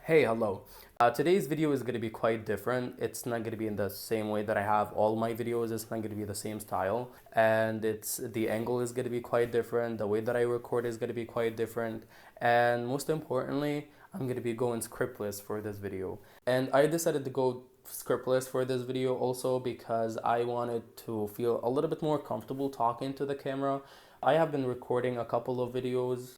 Hey, hello. Today's video is going to be quite different. It's not going to be in the same way that I have all my videos. It's not going to be the same style. And the angle is going to be quite different. The way that I record is going to be quite different. And most importantly, I'm going to be going scriptless for this video. And I decided to go scriptless for this video also because I wanted to feel a little bit more comfortable talking to the camera. I have been recording a couple of videos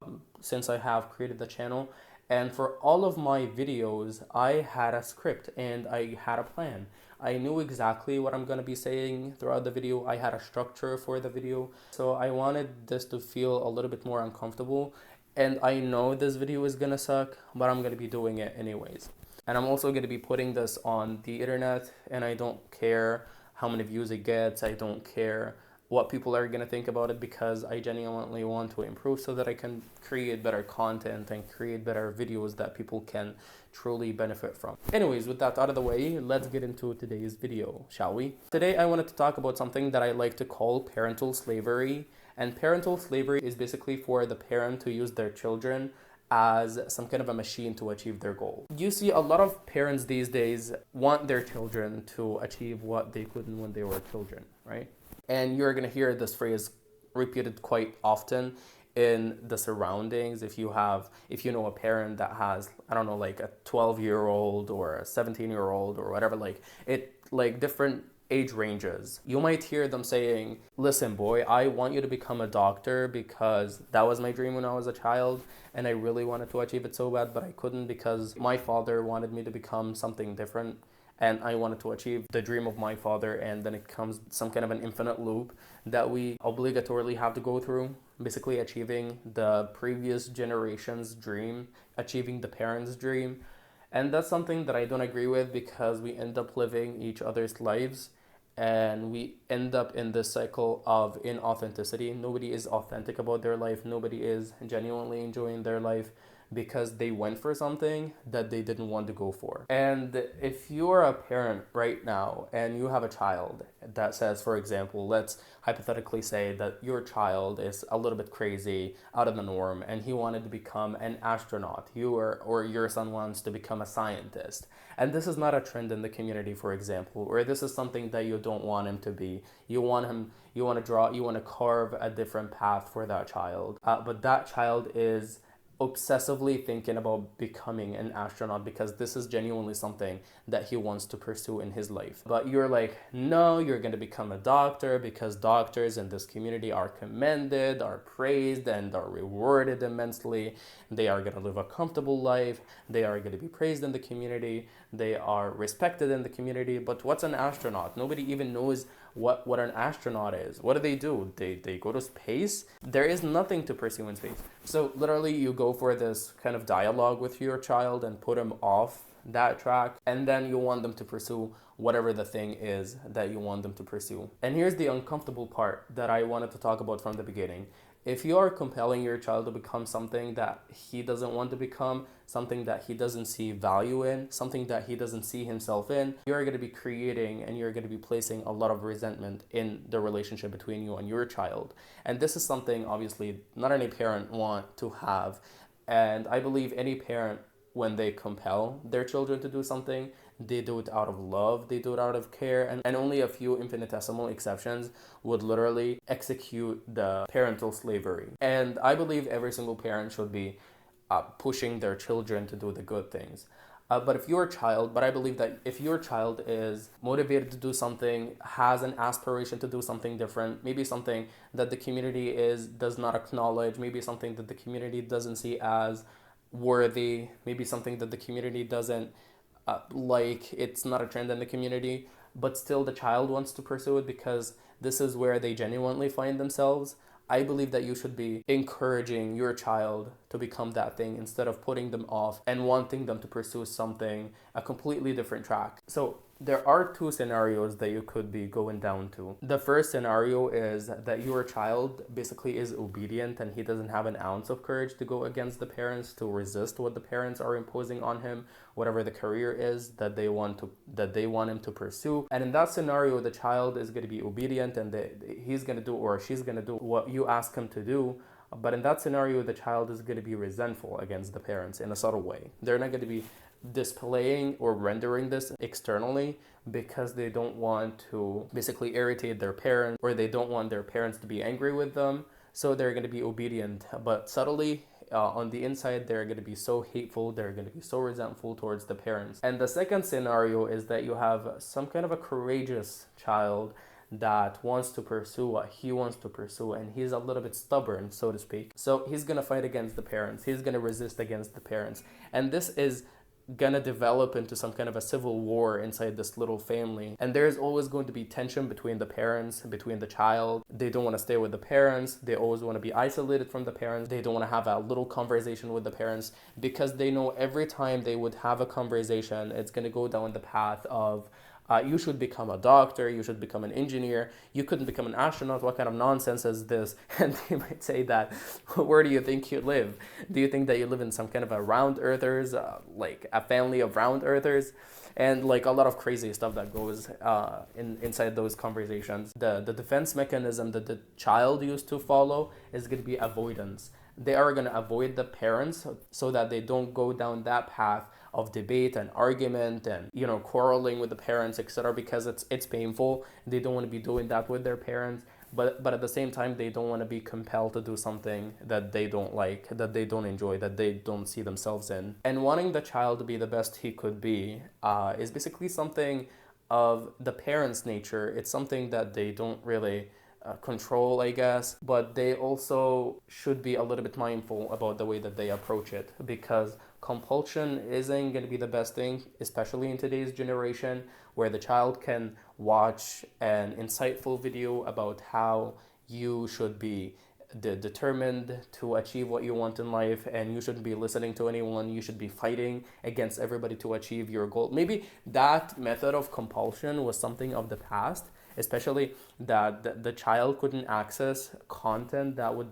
since I have created the channel. And for all of my videos, I had a script and I had a plan. I knew exactly what I'm going to be saying throughout the video. I had a structure for the video. So I wanted this to feel a little bit more uncomfortable. And I know this video is going to suck, but I'm going to be doing it anyways. And I'm also going to be putting this on the internet, and I don't care how many views it gets. I don't care what people are going to think about it because I genuinely want to improve so that I can create better content and create better videos that people can truly benefit from. Anyways, with that out of the way, let's get into today's video, shall we? Today I wanted to talk about something that I like to call parental slavery. And parental slavery is basically for the parent to use their children as some kind of a machine to achieve their goal. You see a lot of parents these days want their children to achieve what they couldn't when they were children, right? And you're going to hear this phrase repeated quite often in the surroundings. If you know a parent that has, I don't know, like a 12-year-old or a 17-year-old or whatever, like different age ranges, you might hear them saying, listen, boy, I want you to become a doctor because that was my dream when I was a child and I really wanted to achieve it so bad, but I couldn't because my father wanted me to become something different. And I wanted to achieve the dream of my father, and then it comes some kind of an infinite loop that we obligatorily have to go through, basically achieving the previous generation's dream, achieving the parents' dream. And that's something that I don't agree with because we end up living each other's lives and we end up in this cycle of inauthenticity. Nobody is authentic about their life. Nobody is genuinely enjoying their life because they went for something that they didn't want to go for. And if you're a parent right now and you have a child that says, for example, let's hypothetically say that your child is a little bit crazy, out of the norm, and he wanted to become an astronaut, or your son wants to become a scientist, and this is not a trend in the community, for example, or this is something that you don't want him to be. You want to carve a different path for that child, but that child is obsessively thinking about becoming an astronaut because this is genuinely something that he wants to pursue in his life. But you're like, no, you're going to become a doctor because doctors in this community are commended, are praised, and are rewarded immensely. They are going to live a comfortable life. They are going to be praised in the community. They are respected in the community. But what's an astronaut? Nobody even knows what an astronaut is. What do? They go to space? There is nothing to pursue in space. So literally you go for this kind of dialogue with your child and put him off that track, and then you want them to pursue whatever the thing is that you want them to pursue. And here's the uncomfortable part that I wanted to talk about from the beginning. If you are compelling your child to become something that he doesn't want to become, something that he doesn't see value in, something that he doesn't see himself in, you're going to be creating and you're going to be placing a lot of resentment in the relationship between you and your child. And this is something obviously not any parent want to have. And I believe any parent, when they compel their children to do something, they do it out of love, they do it out of care, and only a few infinitesimal exceptions would literally execute the parental slavery. And I believe every single parent should be pushing their children to do the good things. But I believe that if your child is motivated to do something, has an aspiration to do something different, maybe something that the community does not acknowledge, maybe something that the community doesn't see as worthy, maybe something that the community doesn't it's not a trend in the community, but still the child wants to pursue it because this is where they genuinely find themselves. I believe that you should be encouraging your child to become that thing instead of putting them off and wanting them to pursue something, a completely different track. So there are two scenarios that you could be going down to. The first scenario is that your child basically is obedient and he doesn't have an ounce of courage to go against the parents, to resist what the parents are imposing on him, whatever the career is that they want him to pursue. And in that scenario, the child is going to be obedient and he's going to do, or she's going to do what you ask him to do. But in that scenario, the child is going to be resentful against the parents in a subtle way. They're not going to be displaying or rendering this externally because they don't want to basically irritate their parents, or they don't want their parents to be angry with them. So they're going to be obedient, but subtly on the inside, they're going to be so hateful, they're going to be so resentful towards the parents. And the second scenario is that you have some kind of a courageous child that wants to pursue what he wants to pursue, and he's a little bit stubborn, so to speak. So he's going to fight against the parents, he's going to resist against the parents. And this is gonna develop into some kind of a civil war inside this little family, and there's always going to be tension between the parents and between the child. They don't want to stay with the parents, they always want to be isolated from the parents, they don't want to have a little conversation with the parents, because they know every time they would have a conversation, it's going to go down the path of you should become a doctor, you should become an engineer, you couldn't become an astronaut, what kind of nonsense is this? And they might say that, where do you think you live? Do you think that you live in some kind of a round earthers, like a family of round earthers? And like a lot of crazy stuff that goes inside those conversations. The defense mechanism that the child used to follow is going to be avoidance. They are going to avoid the parents so that they don't go down that path of debate and argument and quarreling with the parents, etc., because it's painful. They don't want to be doing that with their parents, but at the same time they don't want to be compelled to do something that they don't like, that they don't enjoy, that they don't see themselves in. And wanting the child to be the best he could be is basically something of the parents' nature. It's something that they don't really control, I guess, but they also should be a little bit mindful about the way that they approach it, because compulsion isn't going to be the best thing, especially in today's generation, where the child can watch an insightful video about how you should be determined to achieve what you want in life, and you shouldn't be listening to anyone, you should be fighting against everybody to achieve your goal. Maybe that method of compulsion was something of the past, especially that the child couldn't access content that would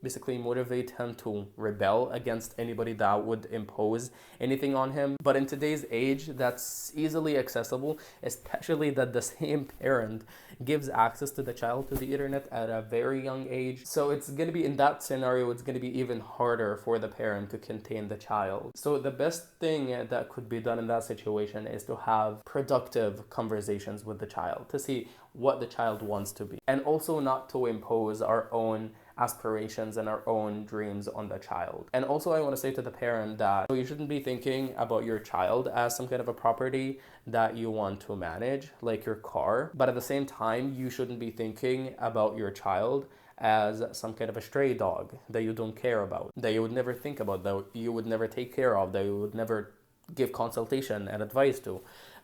basically motivate him to rebel against anybody that would impose anything on him. But in today's age, that's easily accessible, especially that the same parent gives access to the child to the internet at a very young age. So it's going to be, in that scenario, it's going to be even harder for the parent to contain the child. So the best thing that could be done in that situation is to have productive conversations with the child to see what the child wants to be, and also not to impose our own aspirations and our own dreams on the child. And also I want to say to the parent that you shouldn't be thinking about your child as some kind of a property that you want to manage, like your car, but at the same time you shouldn't be thinking about your child as some kind of a stray dog that you don't care about, that you would never think about, that you would never take care of, that you would never give consultation and advice to.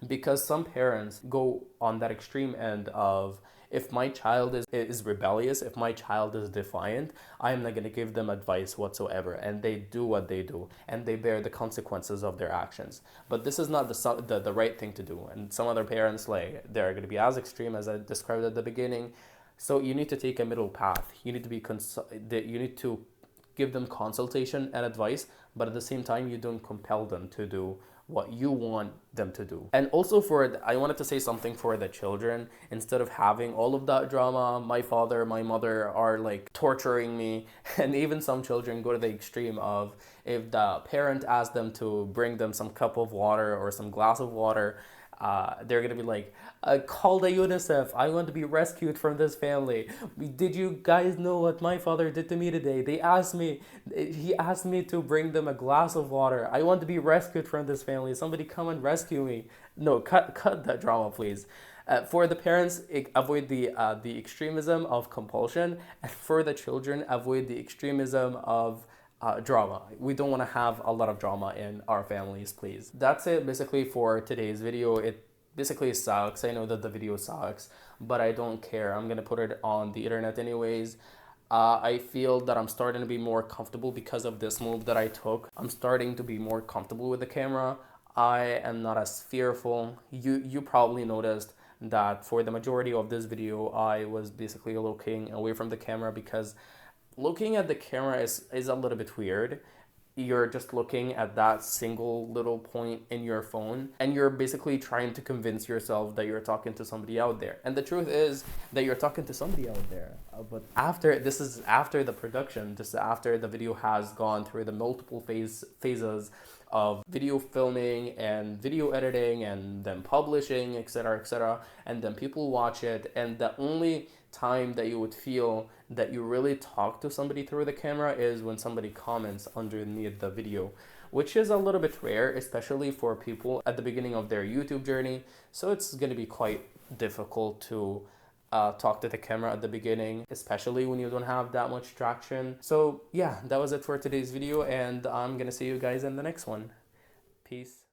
Because some parents go on that extreme end of, if my child is rebellious, if my child is defiant, I'm not going to give them advice whatsoever. And they do what they do, and they bear the consequences of their actions. But this is not the right thing to do. And some other parents, they're going to be as extreme as I described at the beginning. So you need to take a middle path. You need to you need to give them consultation and advice, but at the same time, you don't compel them to do what you want them to do. And also I wanted to say something for the children. Instead of having all of that drama, my father, my mother are torturing me, and even some children go to the extreme of, if the parent asks them to bring them some cup of water or some glass of water, they're gonna be like, call the UNICEF, I want to be rescued from this family. Did you guys know what my father did to me today? He asked me to bring them a glass of water. I want to be rescued from this family. Somebody come and rescue me. No, cut that drama, please. For the parents, avoid the extremism of compulsion, and for the children, avoid the extremism of drama. We don't want to have a lot of drama in our families, please. That's it basically for today's video. It basically sucks. I know that the video sucks, but I don't care. I'm gonna put it on the internet anyways. I feel that I'm starting to be more comfortable because of this move that I took. I'm starting to be more comfortable with the camera. I am not as fearful. You probably noticed that for the majority of this video, I was basically looking away from the camera, because looking at the camera is a little bit weird. You're just looking at that single little point in your phone, and you're basically trying to convince yourself that you're talking to somebody out there. And the truth is that you're talking to somebody out there. But after the production, just after the video has gone through the multiple phases of video filming and video editing and then publishing, etc., etc. And then people watch it, and the only time that you would feel that you really talk to somebody through the camera is when somebody comments underneath the video, which is a little bit rare, especially for people at the beginning of their YouTube journey. So it's going to be quite difficult to talk to the camera at the beginning, especially when you don't have that much traction. So yeah, that was it for today's video, and I'm gonna see you guys in the next one. Peace.